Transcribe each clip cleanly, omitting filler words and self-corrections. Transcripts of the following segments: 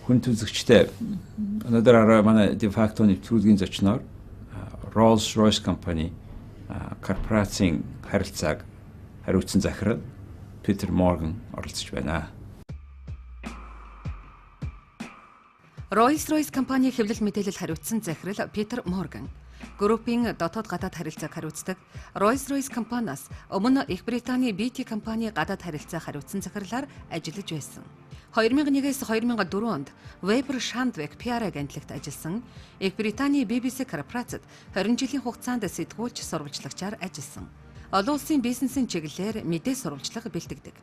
Хүн төлөвчтэй өнөөдөр арай манай DeFacto нэвтрүүлгийн зочноор Rolls-Royce Компаний корпорацийн харилцааг хариуцсан захирал Питер Морган оролцож байна. Rolls-Royce Компаний хэвлэл мэдээлэл хариуцсан захирал Питер Морган группийн дотоод гадаад харилцааг хариуцдаг Rolls-Royce Компаниас өмнө Их Британий BBC компани гадаад харилцаа хариуцсан захирлаар ажиллаж байсан. 2001-с 2004 онд Weber Shandwick PR агентлагт ажилласан. Их Британий BBC корпорацид 20 жилийн хугацаанд сэтгүүлч сурвалжлагчаар ажилласан. Олон улсын бизнесийн чиглэлээр мэдээ сурвалжлага бэлтгэдэг.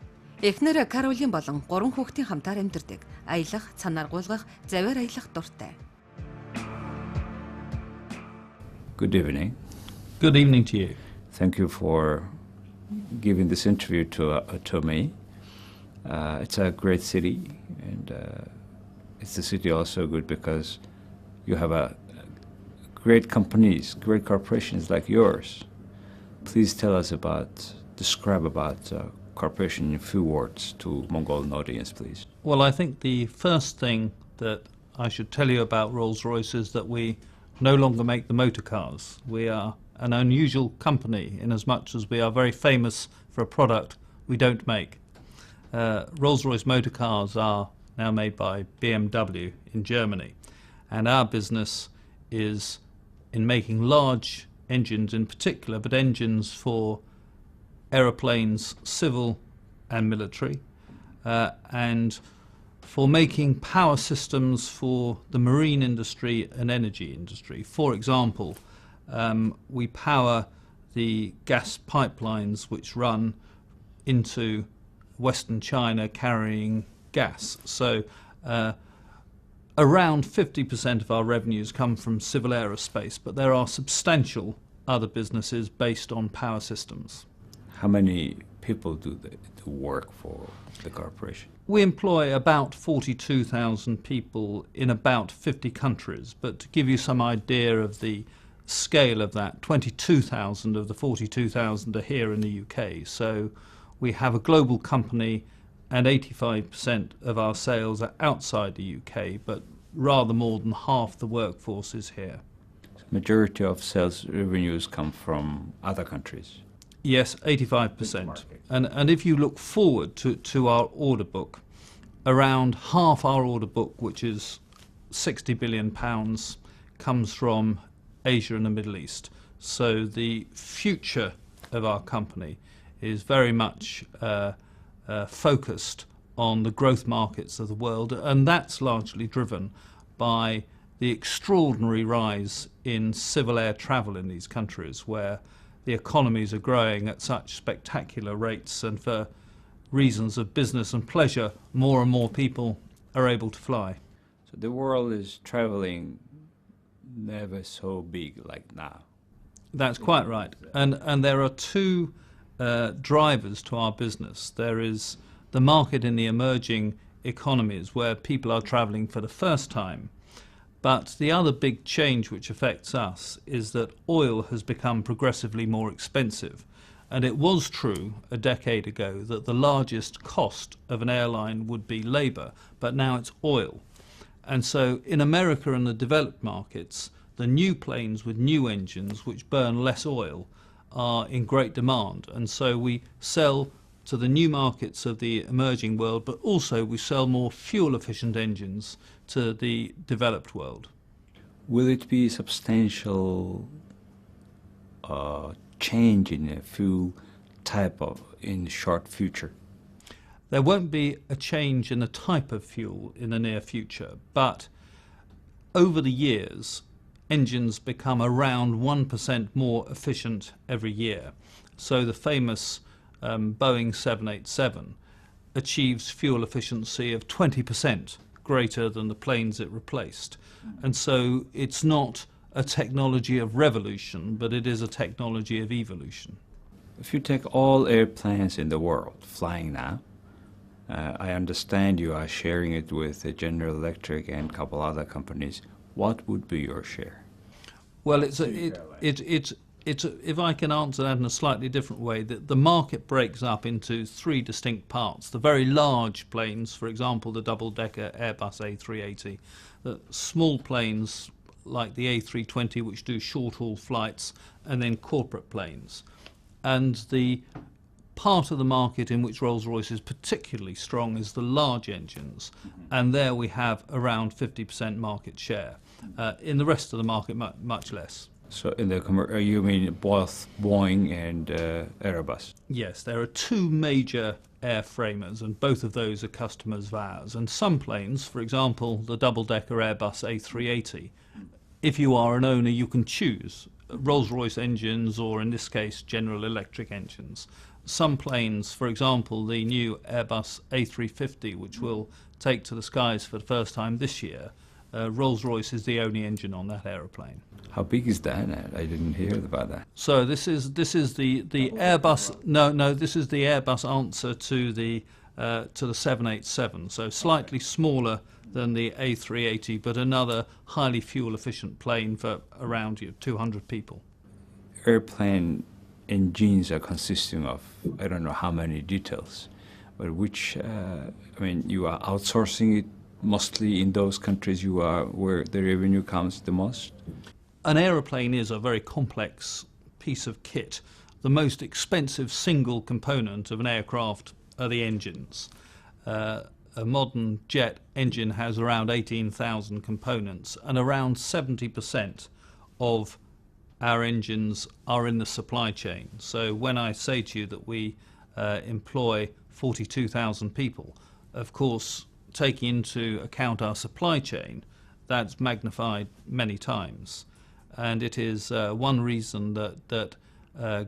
Эхнэр Каролин болон 3 хүүхдийн хамтаар амьдардаг. Аялах, цанаар гулгах, заваар аялах дуртай. Good evening. Good evening to you. Thank you for giving this interview to me. It's a great city, and it's a city also good because you have great companies, great corporations like yours. Please describe about corporation in a few words to Mongolian audience, please. Well, I think the first thing that I should tell you about Rolls-Royce is that we no longer make the motor cars. We are an unusual company in as much as we are very famous for a product we don't make. Rolls-Royce motor cars are now made by BMW in Germany, and our business is in making large engines in particular, but engines for aeroplanes, civil and military, and for making power systems for the marine industry and energy industry. For example, we power the gas pipelines which run into Western China carrying gas. So around 50% of our revenues come from civil aerospace, but there are substantial other businesses based on power systems. How many people do work for the corporation? We employ about 42,000 people in about 50 countries, but to give you some idea of the scale of that, 22,000 of the 42,000 are here in the UK. So we have a global company and 85% of our sales are outside the UK, but rather more than half the workforce is here. So majority of sales revenues come from other countries? Yes, 85%. And if you look forward to our order book, around half our order book, which is £60 billion, comes from Asia and the Middle East. So the future of our company is very much focused on the growth markets of the world, and that's largely driven by the extraordinary rise in civil air travel in these countries, where the economies are growing at such spectacular rates, and for reasons of business and pleasure, more and more people are able to fly. So the world is traveling never so big like now. That's quite right. And there are two drivers to our business. There is the market in the emerging economies where people are traveling for the first time. But the other big change which affects us is that oil has become progressively more expensive. And it was true a decade ago that the largest cost of an airline would be labour, but now it's oil. And so in America and the developed markets, the new planes with new engines which burn less oil are in great demand. And so we sell to the new markets of the emerging world, but also we sell more fuel-efficient engines to the developed world. Will it be substantial change in the fuel type in the short future? There won't be a change in the type of fuel in the near future, but over the years, engines become around 1% more efficient every year. So the famous Boeing 787 achieves fuel efficiency of 20% greater than the planes it replaced. And so it's not a technology of revolution, but it is a technology of evolution. If you take all airplanes in the world flying now, I understand you are sharing it with General Electric and a couple other companies. What would be your share? Well, if I can answer that in a slightly different way, the market breaks up into three distinct parts. The very large planes, for example, the double-decker Airbus A380, the small planes like the A320, which do short-haul flights, and then corporate planes. And the part of the market in which Rolls-Royce is particularly strong is the large engines, and there we have around 50% market share. In the rest of the market, much less. So in the you mean both Boeing and Airbus? Yes, there are two major airframers, and both of those are customers of ours. And some planes, for example, the double-decker Airbus A380, if you are an owner, you can choose Rolls-Royce engines or, in this case, General Electric engines. Some planes, for example, the new Airbus A350, which will take to the skies for the first time this year, Rolls-Royce is the only engine on that aeroplane. How big is that? I didn't hear about that. So this is the Airbus. No, this is the Airbus answer to the 787. So slightly smaller than the A380, but another highly fuel-efficient plane for around 200 people. Airplane engines are consisting of, I don't know how many details, but which, I mean, you are outsourcing it mostly in those countries you are where the revenue comes the most? An aeroplane is a very complex piece of kit. The most expensive single component of an aircraft are the engines. A modern jet engine has around 18,000 components, and around 70% of our engines are in the supply chain. So when I say to you that we employ 42,000 people, of course, taking into account our supply chain, that's magnified many times. And it is one reason that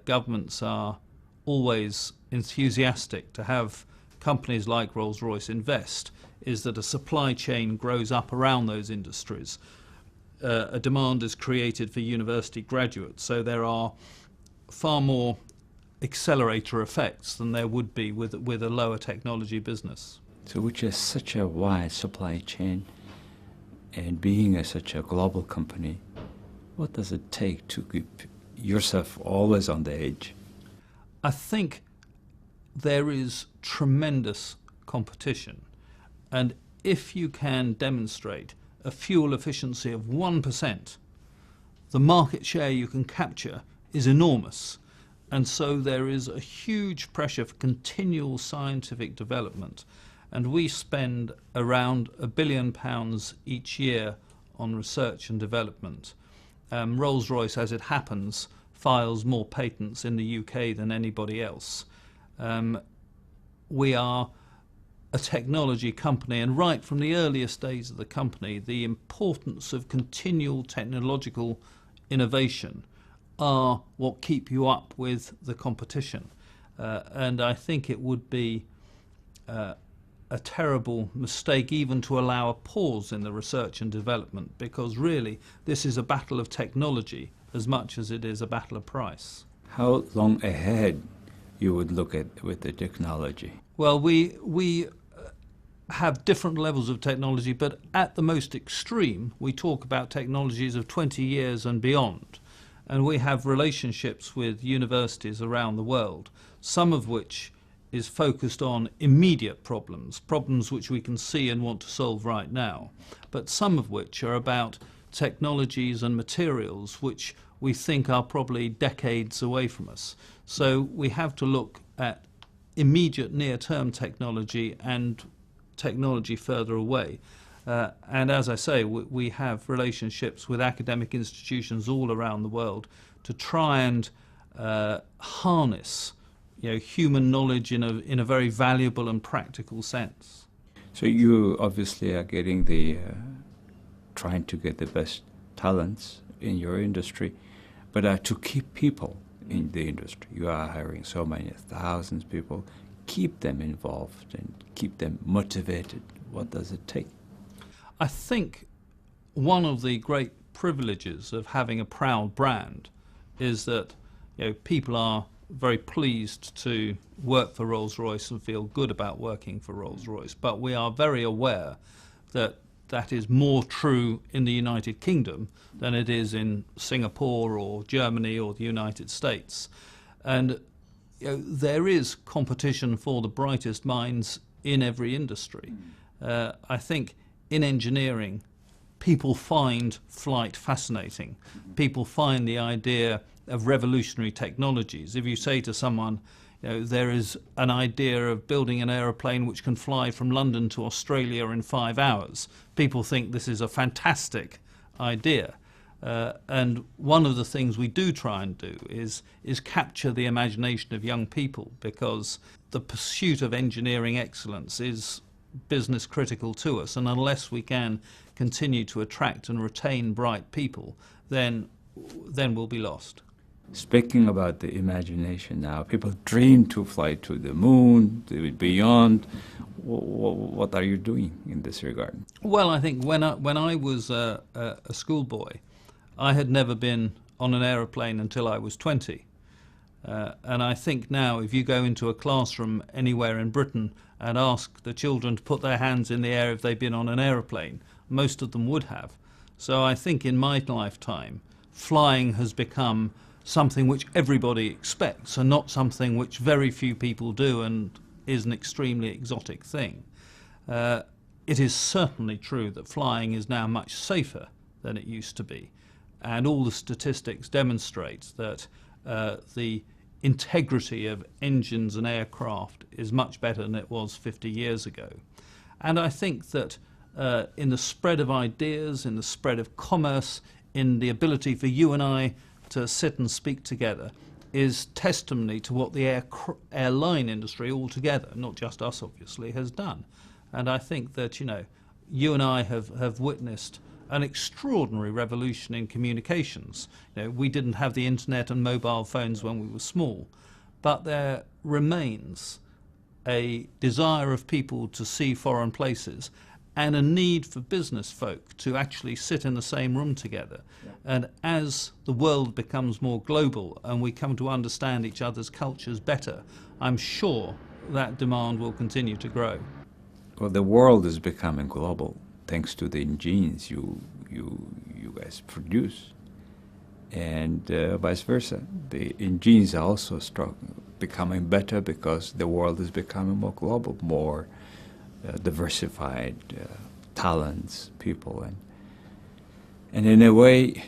governments are always enthusiastic to have companies like Rolls-Royce invest, is that a supply chain grows up around those industries. A demand is created for university graduates, so there are far more accelerator effects than there would be with a lower technology business. So which is such a wide supply chain, and being such a global company, what does it take to keep yourself always on the edge? I think there is tremendous competition, and if you can demonstrate a fuel efficiency of 1%, the market share you can capture is enormous. And so there is a huge pressure for continual scientific development. And we spend around £1 billion each year on research and development. Rolls-Royce, as it happens, files more patents in the UK than anybody else. We are a technology company, and right from the earliest days of the company, the importance of continual technological innovation are what keep you up with the competition. And I think it would be a terrible mistake even to allow a pause in the research and development, because really this is a battle of technology as much as it is a battle of price. How long ahead you would look at with the technology? Well, we have different levels of technology, but at the most extreme we talk about technologies of 20 years and beyond. And we have relationships with universities around the world, some of which is focused on immediate problems which we can see and want to solve right now, but some of which are about technologies and materials which we think are probably decades away from us. So we have to look at immediate near-term technology and technology further away. And as I say, we have relationships with academic institutions all around the world to try and harness human knowledge in a very valuable and practical sense. So you obviously are getting trying to get the best talents in your industry, but to keep people in the industry, you are hiring so many thousands of people. Keep them involved and keep them motivated. What does it take? I think one of the great privileges of having a proud brand is that people are very pleased to work for Rolls-Royce and feel good about working for Rolls-Royce, but we are very aware that that is more true in the United Kingdom than it is in Singapore or Germany or the United States. And there is competition for the brightest minds in every industry. I think in engineering, people find flight fascinating. People find the idea of revolutionary technologies. If you say to someone, there is an idea of building an aeroplane which can fly from London to Australia in 5 hours, people think this is a fantastic idea. And one of the things we do try and do is capture the imagination of young people, because the pursuit of engineering excellence is business critical to us, and unless we can continue to attract and retain bright people, then we'll be lost. Speaking about the imagination now, people dream to fly to the moon, to beyond. What are you doing in this regard? Well, I think when I was a schoolboy, I had never been on an aeroplane until I was 20. And I think now if you go into a classroom anywhere in Britain and ask the children to put their hands in the air if they've been on an aeroplane, most of them would have. So I think in my lifetime, flying has become something which everybody expects and not something which very few people do and is an extremely exotic thing. It is certainly true that flying is now much safer than it used to be. And all the statistics demonstrate that the integrity of engines and aircraft is much better than it was 50 years ago. And I think that in the spread of ideas, in the spread of commerce, in the ability for you and I to sit and speak together, is testimony to what the airline industry altogether, not just us obviously, has done. And I think that, you and I have witnessed an extraordinary revolution in communications. We didn't have the internet and mobile phones when we were small, but there remains a desire of people to see foreign places and a need for business folk to actually sit in the same room together. Yeah. And as the world becomes more global and we come to understand each other's cultures better, I'm sure that demand will continue to grow. Well, the world is becoming global thanks to the engines you guys produce, and vice versa. The engines are also becoming better because the world is becoming more global, more diversified talents, people, and in a way,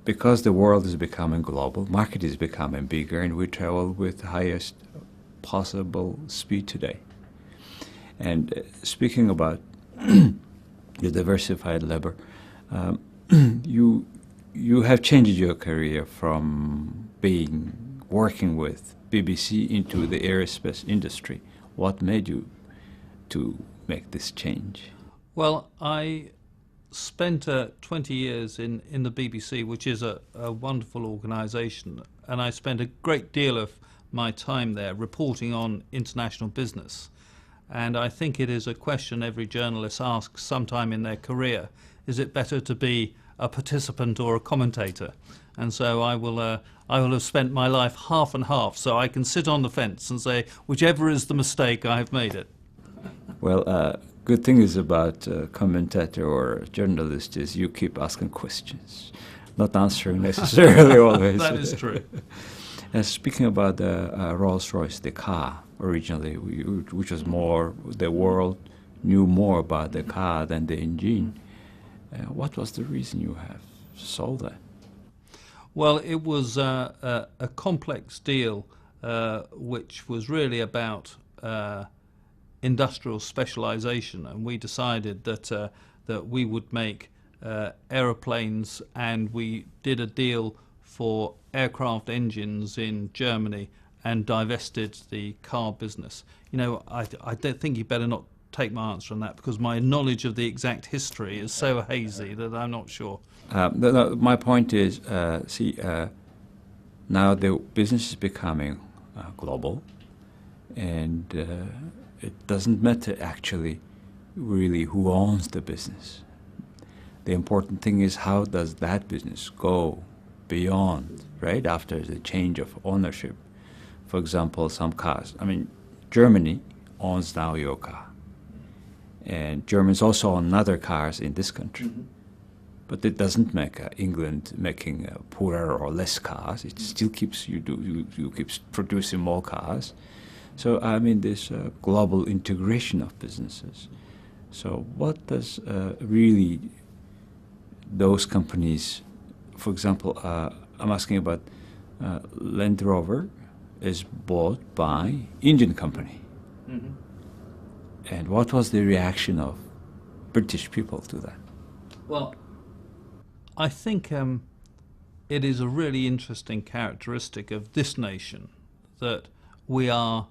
because the world is becoming global, market is becoming bigger, and we travel with the highest possible speed today. And speaking about the diversified labor, you have changed your career from working with BBC into the aerospace industry. What made you to make this change? Well, I spent 20 years in the BBC, which is a wonderful organisation, and I spent a great deal of my time there reporting on international business. And I think it is a question every journalist asks sometime in their career: is it better to be a participant or a commentator? And so I will have spent my life half and half, so I can sit on the fence and say, whichever is the mistake, I have made it. Well, good thing is about commentator or journalist is you keep asking questions, not answering necessarily always. That is true. Speaking about the Rolls-Royce, the car, originally, which was more, the world knew more about the car than the engine. What was the reason you have sold that? Well, it was a complex deal which was really about industrial specialization, and we decided that we would make aeroplanes, and we did a deal for aircraft engines in Germany and divested the car business. I don't think you better not take my answer on that, because my knowledge of the exact history is so hazy that I'm not sure. My point is, now the business is becoming global, and it doesn't matter actually really who owns the business. The important thing is, how does that business go beyond, right, after the change of ownership. For example, some cars, Germany owns now your car, And Germans also own other cars in this country. But it doesn't make England making poorer or less cars. It still keeps you keeps producing more cars. So I mean, this global integration of businesses. So what does really those companies, for example, I'm asking about Land Rover is bought by Indian company. And what was the reaction of British people to that? Well, I think it is a really interesting characteristic of this nation that we are,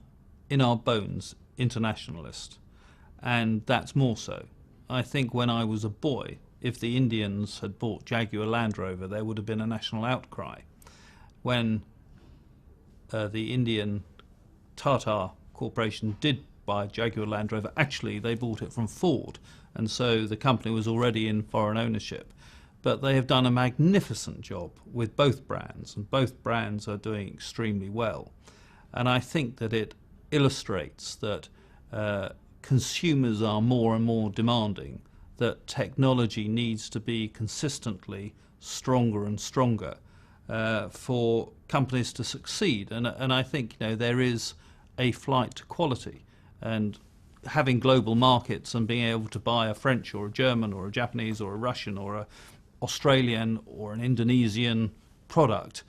in our bones, internationalist, and that's more so. I think when I was a boy, if the Indians had bought Jaguar Land Rover, there would have been a national outcry. When the Indian Tata Corporation did buy Jaguar Land Rover, actually they bought it from Ford, and so the company was already in foreign ownership. But they have done a magnificent job with both brands, and both brands are doing extremely well. And I think that it illustrates that consumers are more and more demanding, that technology needs to be consistently stronger and stronger for companies to succeed. And I think, you know, there is a flight to quality, and having global markets and being able to buy a French or a German or a Japanese or a Russian or a Australian or an Indonesian product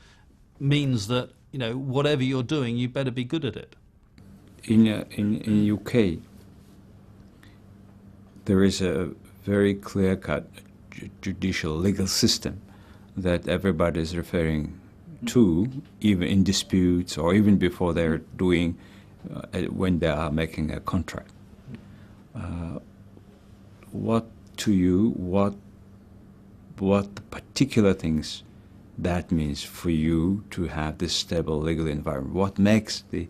means that, you know, whatever you're doing, you better be good at it. In UK, there is a very clear-cut judicial legal system that everybody is referring to, even in disputes or even before they're doing, when they are making a contract. What particular things that means for you to have this stable legal environment? What makes the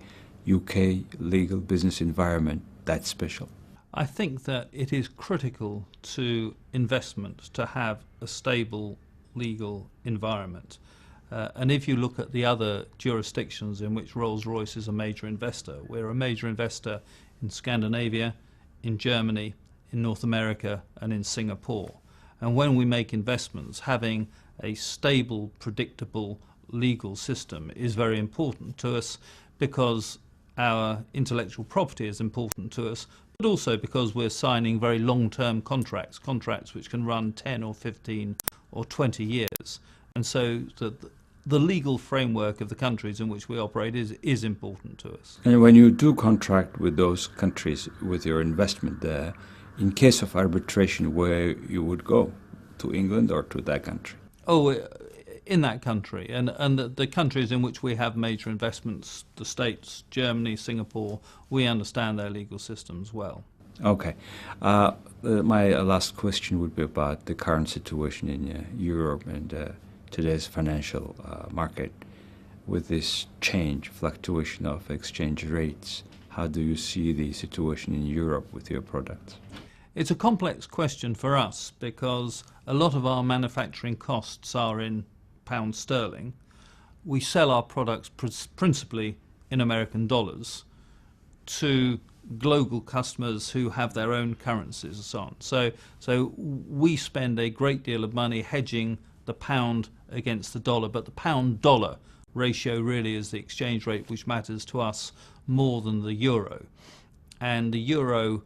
UK legal business environment that special? I think that it is critical to investment to have a stable legal environment. And if you look at the other jurisdictions in which Rolls-Royce is a major investor, we're a major investor in Scandinavia, in Germany, in North America, and in Singapore. And when we make investments, having a stable, predictable legal system is very important to us, because our intellectual property is important to us, but also because we're signing very long-term contracts which can run 10 or 15 or 20 years. And so the legal framework of the countries in which we operate is important to us. And when you do contract with those countries with your investment there, in case of arbitration, where you would go? To England or to that country? Oh, in that country. And the countries in which we have major investments, the States, Germany, Singapore, we understand their legal systems well. Okay. My last question would be about the current situation in Europe and today's financial market. With this change, fluctuation of exchange rates, how do you see the situation in Europe with your products? It's a complex question for us because a lot of our manufacturing costs are in pound sterling. We sell our products principally in American dollars to global customers who have their own currencies and so on. So we spend a great deal of money hedging the pound against the dollar, but the pound-dollar ratio really is the exchange rate which matters to us more than the euro. And the euro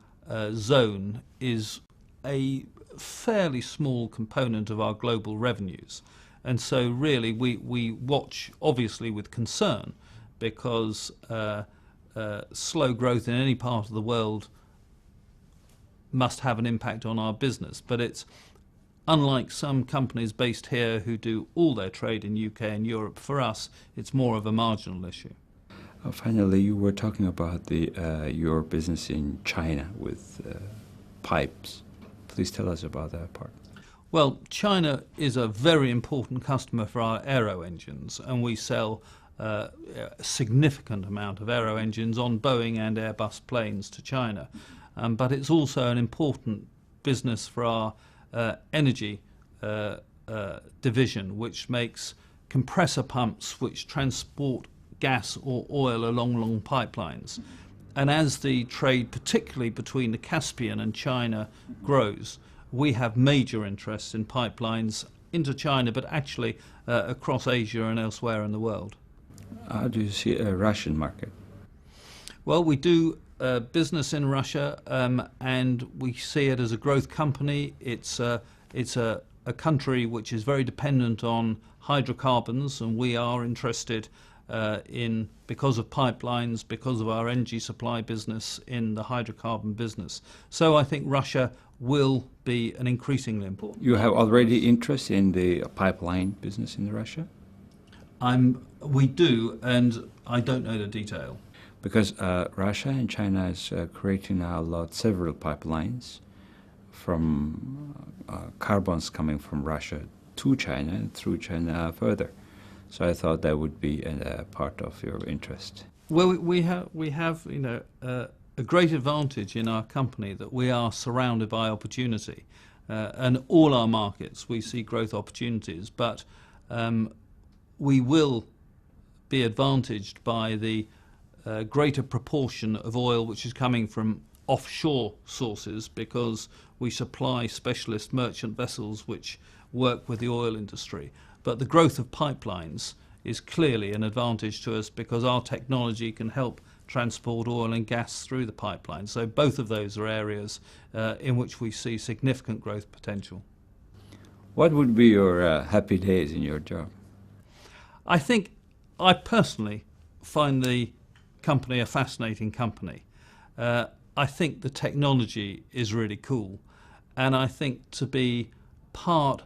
zone is a fairly small component of our global revenues. And so really we watch obviously with concern, because slow growth in any part of the world must have an impact on our business. But it's unlike some companies based here who do all their trade in UK and Europe. For us, it's more of a marginal issue. Finally, you were talking about your business in China with pipes. Please tell us about that part. Well, China is a very important customer for our aero engines, and we sell a significant amount of aero engines on Boeing and Airbus planes to China. But it's also an important business for our energy division, which makes compressor pumps which transport gas or oil along long pipelines. And as the trade, particularly between the Caspian and China, grows, we have major interests in pipelines into China, but actually across Asia and elsewhere in the world. How do you see a Russian market? Well, we do business in Russia, and we see it as a growth company. It's a country which is very dependent on hydrocarbons, and we are interested in, because of pipelines, because of our energy supply business, in the hydrocarbon business. So I think Russia will be an increasingly important. You have already interest in the pipeline business in Russia? We do, and I don't know the detail. Because Russia and China is creating now several pipelines from carbons coming from Russia to China and through China further. So I thought that would be a part of your interest. Well, we have a great advantage in our company that we are surrounded by opportunity, and all our markets we see growth opportunities. But we will be advantaged by the greater proportion of oil which is coming from offshore sources, because we supply specialist merchant vessels which work with the oil industry. But the growth of pipelines is clearly an advantage to us, because our technology can help transport oil and gas through the pipeline. So both of those are areas in which we see significant growth potential. What would be your happy days in your job? I personally find the company a fascinating company. I think the technology is really cool, and I think to be part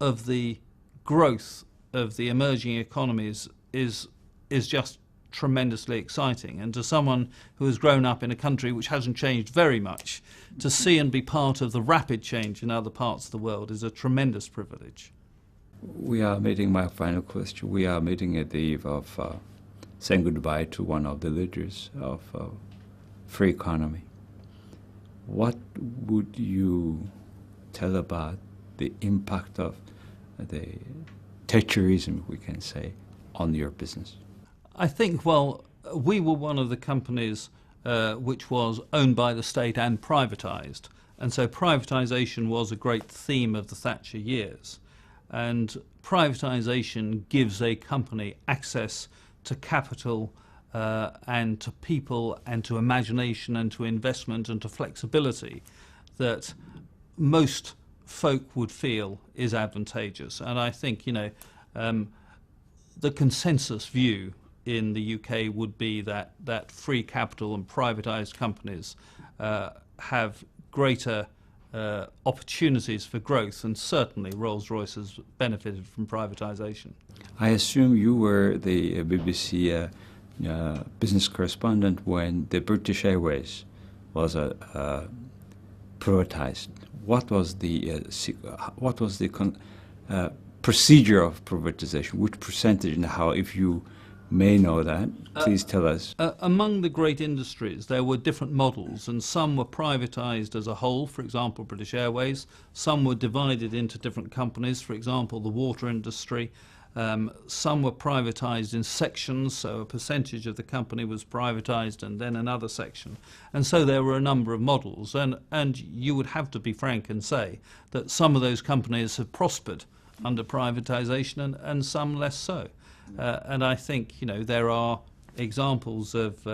of the growth of the emerging economies is just tremendously exciting. And to someone who has grown up in a country which hasn't changed very much, to see and be part of the rapid change in other parts of the world is a tremendous privilege. We are meeting, my final question, we are meeting at the eve of saying goodbye to one of the leaders of free economy. What would you tell about the impact of the Thatcherism, we can say, on your business? I think, well, we were one of the companies which was owned by the state and privatised. And so privatisation was a great theme of the Thatcher years. And privatisation gives a company access to capital and to people and to imagination and to investment and to flexibility that most folk would feel is advantageous. And I think, the consensus view in the UK would be that free capital and privatised companies have greater opportunities for growth, and certainly Rolls-Royce has benefited from privatisation. I assume you were the BBC business correspondent when the British Airways was privatised. What was the procedure of privatisation? Which percentage and how? If you may know that, please tell us. Among the great industries, there were different models, and some were privatised as a whole, for example, British Airways. Some were divided into different companies, for example, the water industry. Some were privatised in sections, so a percentage of the company was privatised and then another section. And so there were a number of models, and you would have to be frank and say that some of those companies have prospered under privatisation and some less so. And I think there are examples of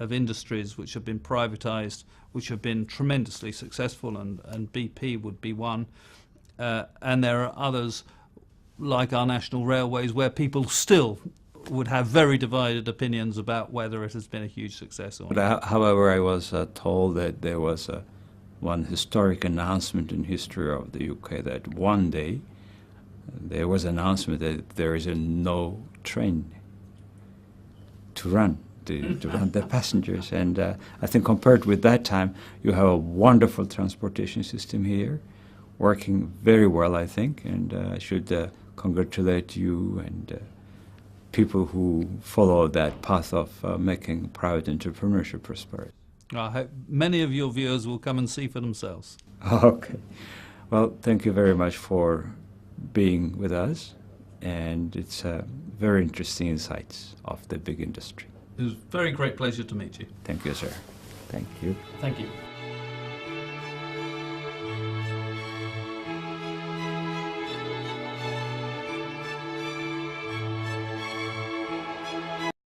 industries which have been privatised which have been tremendously successful, and BP would be one. And there are others like our national railways where people still would have very divided opinions about whether it has been a huge success or not. But however, I was told that there was one historic announcement in history of the UK that one day there was an announcement that there is no train to run the passengers. And I think compared with that time, you have a wonderful transportation system here, working very well, I think, and I should congratulate you and people who follow that path of making private entrepreneurship prosperous. I hope many of your viewers will come and see for themselves. Okay. Well, thank you very much for being with us, and it's very interesting insights of the big industry. It was a very great pleasure to meet you. Thank you, sir. Thank you. Thank you.